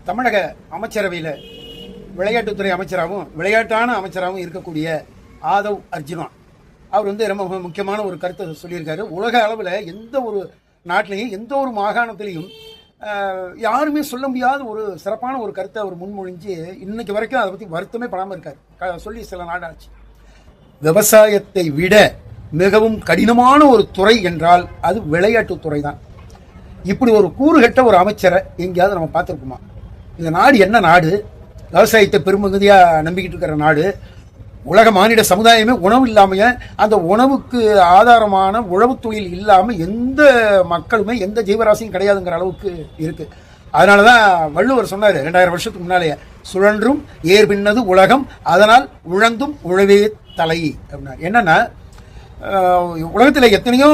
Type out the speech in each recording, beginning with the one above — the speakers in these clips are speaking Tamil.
தமிழக அமைச்சரவையில் விளையாட்டுத்துறை அமைச்சராகவும் விளையாட்டான அமைச்சராகவும் இருக்கக்கூடிய ஆதவ் அர்ஜுனா அவர் ரொம்ப முக்கியமான ஒரு கருத்தை சொல்லியிருக்காரு. உலக அளவில் எந்த ஒரு நாட்டிலையும் எந்த ஒரு மாகாணத்திலையும் யாருமே சொல்ல முடியாத ஒரு சிறப்பான ஒரு கருத்தை அவர் முன்மொழிஞ்சு இன்னைக்கு வரைக்கும் அதை பற்றி வருத்தமே படாமல் இருக்கார். சொல்லி சில நாடாச்சு. விவசாயத்தை விட மிகவும் கடினமான ஒரு துறை என்றால் அது விளையாட்டுத்துறை தான். இப்படி ஒரு கூறுகட்ட ஒரு அமைச்சரை எங்கேயாவது நம்ம பார்த்துருக்குமா? இந்த நாடு என்ன நாடு? விவசாயத்தை பெரும்பகுதியாக நம்பிக்கிட்டு இருக்கிற நாடு. உலக மானிட சமுதாயமே உணவு இல்லாமைய அந்த உணவுக்கு ஆதாரமான உழவு தொழில் இல்லாமல் எந்த மக்களுமே எந்த ஜீவராசியும் கிடையாதுங்கிற அளவுக்கு இருக்கு. அதனால தான் வள்ளுவர் சொன்னார் 2000 வருஷத்துக்கு முன்னாலேயே, சுழன்றும் ஏர் பின்னது உலகம் அதனால் உழந்தும் உழவே தலை அப்படின்னா. என்னன்னா, உலகத்தில் எத்தனையோ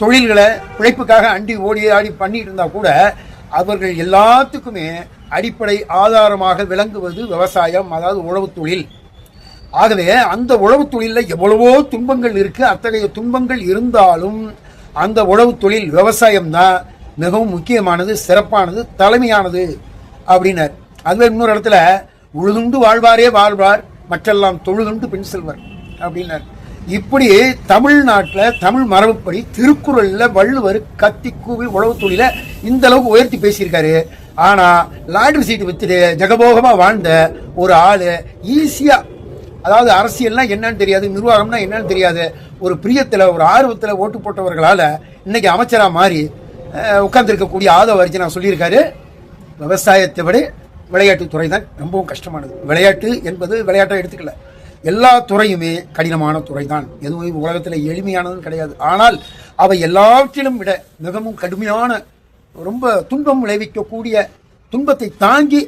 தொழில்களை பிழைப்புக்காக அண்டி ஓடி ஆடி பண்ணிட்டு இருந்தா கூட அவர்கள் எல்லாத்துக்குமே அடிப்படை ஆதாரமாக விளங்குவது விவசாயம், அதாவது உழவு தொழில். ஆகவே அந்த உழவு தொழிலில் எவ்வளவோ துன்பங்கள் இருக்கு. அத்தகைய துன்பங்கள் இருந்தாலும் அந்த உழவு தொழில் விவசாயம் தான் மிகவும் முக்கியமானது, சிறப்பானது, தலைமையானது அப்படின்னார். அதுவே இன்னொரு இடத்துல உழுதுண்டு வாழ்வாரே வாழ்வார் மற்றெல்லாம் தொழுதுண்டு பின் செல்வர் அப்படின்னார். இப்படி தமிழ்நாட்டில் தமிழ் மரபுப்படி திருக்குறள்ல வள்ளுவர் கத்தி கூவி உழவு தொழில இந்த அளவுக்கு உயர்த்தி பேசியிருக்காரு. ஆனா லாட்டரி சீட்டு வித்துட்டு ஜெகபோகமா வாழ்ந்த ஒரு ஆளு ஈஸியா, அதாவது அரசியல்னா என்னன்னு தெரியாது, நிர்வாகம்னா என்னன்னு தெரியாது, ஒரு பிரியத்துல ஒரு ஆர்வத்துல ஓட்டு போட்டவர்களால இன்னைக்கு அமைச்சரா மாறி உட்கார்ந்து இருக்கக்கூடிய ஆதவ அர்ஜுனா சொல்லியிருக்காரு, விவசாயத்தை விட விளையாட்டுத்துறை தான் ரொம்பவும் கஷ்டமானது. விளையாட்டு என்பது விளையாட்டை எடுத்துக்கல, எல்லா துறையுமே கடினமான துறை தான். எதுவும் உலகத்தில் எளிமையானதும் கிடையாது. ஆனால் அவை எல்லாவற்றிலும் விட மிகவும் கடுமையான, ரொம்ப துன்பம் விளைவிக்கக்கூடிய, துன்பத்தை தாங்கி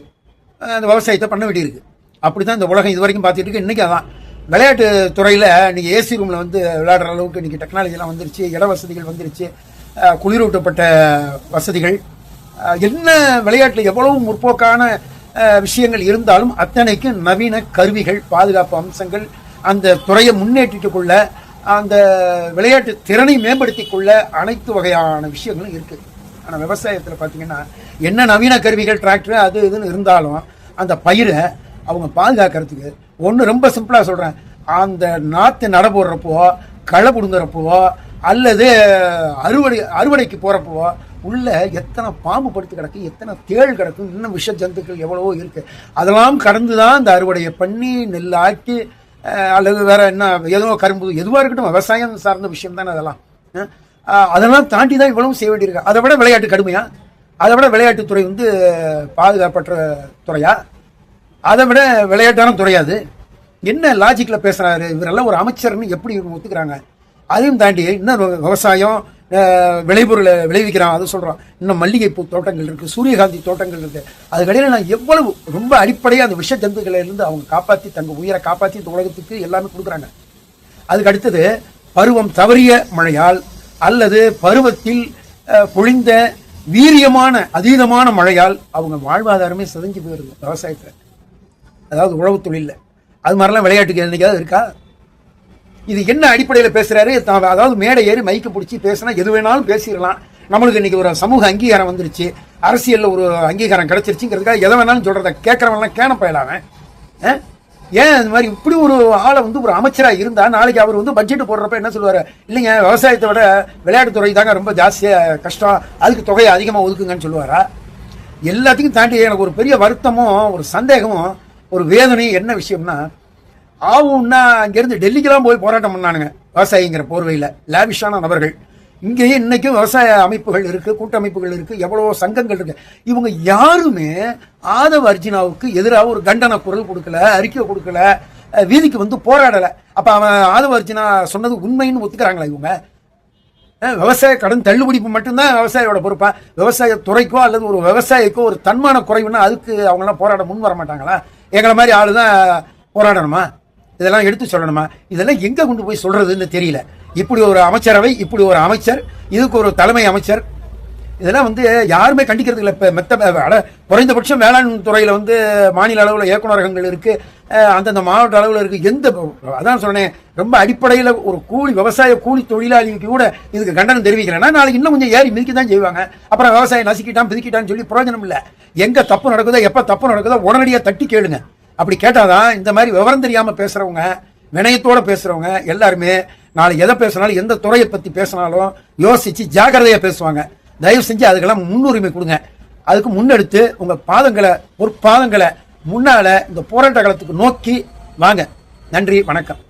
அந்த விவசாயத்தை பண்ண வேண்டியிருக்கு. அப்படி தான் இந்த உலகம் இது வரைக்கும் பார்த்துட்டு இருக்கு. இன்றைக்கி அதான் விளையாட்டு துறையில் இன்றைக்கி ஏசி ரூமில் விளையாடுற அளவுக்கு இன்றைக்கி டெக்னாலஜிலாம் வந்துருச்சு, இட வசதிகள் வந்துருச்சு, குளிரூட்டப்பட்ட வசதிகள். என்ன விளையாட்டில் எவ்வளவு முற்போக்கான விஷயங்கள் இருந்தாலும் அத்தனைக்கு நவீன கருவிகள், பாதுகாப்பு அம்சங்கள், அந்த துறையை முன்னேற்றிட்டுக் கொள்ள, அந்த விளையாட்டு திறனை மேம்படுத்திக் கொள்ள அனைத்து வகையான விஷயங்களும் இருக்கு. ஆனால் விவசாயத்தில் பார்த்தீங்கன்னா என்ன நவீன கருவிகள், டிராக்டர் அது இதுன்னு இருந்தாலும் அந்த பயிரை அவங்க பாதுகாக்கிறதுக்கு ஒன்று ரொம்ப சிம்பிளாக சொல்கிறேன், அந்த நாற்று நட போடுறப்போ, களை பிடுங்குறப்போ அல்லது அறுவடைக்கு போகிறப்போ உள்ள எத்தனை பாம்பு படுத்து கிடக்கு, எத்தனை தேள் கிடக்கு, இன்னும் விஷ ஜந்துக்கள் எவ்வளவோ இருக்கு. அதெல்லாம் கடந்து தான் இந்த அறுவடையை பண்ணி நெல் ஆக்கி அல்லது வேற என்ன ஏதோ கரும்பு எதுவாக இருக்கட்டும் விவசாயம் சார்ந்த விஷயம் தானே அதெல்லாம் தாண்டி தான் இவ்வளவு செய்ய வேண்டியிருக்கு. அதை விட விளையாட்டு கடுமையா? அதை விட விளையாட்டுத்துறை பாதுகாப்பற்ற துறையா? அதை விட விளையாட்டான துறையாது? என்ன லாஜிக்கில் பேசுறாரு இவரெல்லாம்? ஒரு அமைச்சர்னு எப்படி இவங்க ஒத்துக்கிறாங்க? அதையும் தாண்டி இன்னும் விவசாயம் விளைபொருளை விளைவிக்கிறான், அதை சொல்கிறான். இன்னும் மல்லிகைப்பூ தோட்டங்கள் இருக்குது, சூரியகாந்தி தோட்டங்கள் இருக்குது. அதுக்கடையில் நான் எவ்வளவு ரொம்ப அடிப்படையாக அந்த விஷ ஜந்துக்களிலிருந்து அவங்க காப்பாற்றி தங்கள் உயிரை காப்பாற்றி இந்த உலகத்துக்கு எல்லாமே கொடுக்குறாங்க. அதுக்கு அடுத்தது பருவம் தவறிய மழையால் அல்லது பருவத்தில் பொழிந்த வீரியமான அதீதமான மழையால் அவங்க வாழ்வாதாரமே சிதைஞ்சு போயிருது விவசாயத்தில், அதாவது உழவு தொழிலில். அது மாதிரிலாம் விளையாட்டுக்கு என்னைக்காவது இருக்கா? இது என்ன அடிப்படையில் பேசுறாரு? அதாவது மேடை ஏறி மைக்க பிடிச்சி பேசினா எது வேணாலும் பேசிடலாம். நம்மளுக்கு இன்னைக்கு ஒரு சமூக அங்கீகாரம் வந்துருச்சு, அரசியலில் ஒரு அங்கீகாரம் கிடைச்சிருச்சுங்கிறதுக்காக எதை வேணாலும் சொல்றத கேட்கறவன்லாம் கேன போயிடாம. ஏன் இந்த மாதிரி இப்படி ஒரு ஆளை ஒரு அமைச்சராக இருந்தா நாளைக்கு அவர் பட்ஜெட் போடுறப்ப என்ன சொல்லுவாரு? இல்லைங்க விவசாயத்தை விட விளையாட்டுத்துறை தாங்க ரொம்ப ஜாஸ்தியாக கஷ்டம், அதுக்கு தொகையை அதிகமாக ஒதுக்குங்கன்னு சொல்லுவாரா? எல்லாத்தையும் தாண்டி எனக்கு ஒரு பெரிய வருத்தமும் ஒரு சந்தேகமும் ஒரு வேதனையும் என்ன விஷயம்னா, ஆவுன்னா அங்கிருந்து டெல்லிக்கெல்லாம் போய் போராட்டம் பண்ணானுங்க விவசாயிங்கிற போர்வையில் லேவிஷான நபர்கள். இங்கேயும் இன்னைக்கும் விவசாய அமைப்புகள் இருக்கு, கூட்டமைப்புகள் இருக்கு, எவ்வளவோ சங்கங்கள் இருக்கு. இவங்க யாருமே ஆதவ அர்ஜுனாவுக்கு எதிராக ஒரு கண்டன குரல் கொடுக்கல, அறிக்கை கொடுக்கல, வீதிக்கு போராடலை. அப்ப அவன் ஆதவ அர்ஜுனா சொன்னது உண்மைன்னு ஒத்துக்கிறாங்களா இவங்க? விவசாய கடன் தள்ளுபடிப்பு மட்டும்தான் விவசாயியோட பொறுப்பா? விவசாய துறைக்கோ அல்லது ஒரு விவசாயிக்கோ ஒரு தன்மான குறைவுன்னா அதுக்கு அவங்களாம் போராட முன் வர மாட்டாங்களா? எங்களை மாதிரி ஆளுதான் போராடணுமா? இதெல்லாம் எடுத்து சொல்லணுமா? இதெல்லாம் எங்க கொண்டு போய் சொல்றதுன்னு தெரியல. இப்படி ஒரு அமைச்சரவை, இப்படி ஒரு அமைச்சர், இதுக்கு ஒரு தலைமை அமைச்சர், இதெல்லாம் வந்து யாருமே கண்டிக்கிறது இல்லை. இப்போ குறைந்தபட்சம் வேளாண் துறையில் வந்து மாநில அளவில் இயக்குநரகங்கள் இருக்கு, அந்தந்த மாவட்ட அளவில் இருக்கு. அதான் சொன்னேன், ரொம்ப அடிப்படையில் ஒரு விவசாய கூலி தொழிலாளிக்கு கூட இதுக்கு கண்டனம் தெரிவிக்கிறேன்னா நாளைக்கு இன்னும் கொஞ்சம் ஏறி மிதிக்க தான் செய்வாங்க. அப்புறம் விவசாயம் நசுக்கிட்டான் பிதிக்கிட்டான்னு சொல்லி பிரயோஜனம் இல்லை. எங்க தப்பு நடக்குதோ எப்ப தப்பு நடக்குதோ உடனடியாக தட்டி கேளுங்க. அப்படி கேட்டாதான் இந்த மாதிரி விவரம் தெரியாம பேசுறவங்க, வினயத்தோட பேசுறவங்க எல்லாருமே நாளை எதை பேசினாலும் எந்த துறையை பத்தி பேசினாலும் யோசிச்சு ஜாக்கிரதையா பேசுவாங்க. தயவு செஞ்சு அதுக்கெல்லாம் முன்னுரிமை கொடுங்க. அதுக்கு முன்னெடுத்து உங்க பொற்பாதங்களை முன்னால இந்த போராட்ட காலத்துக்கு நோக்கி வாங்க. நன்றி, வணக்கம்.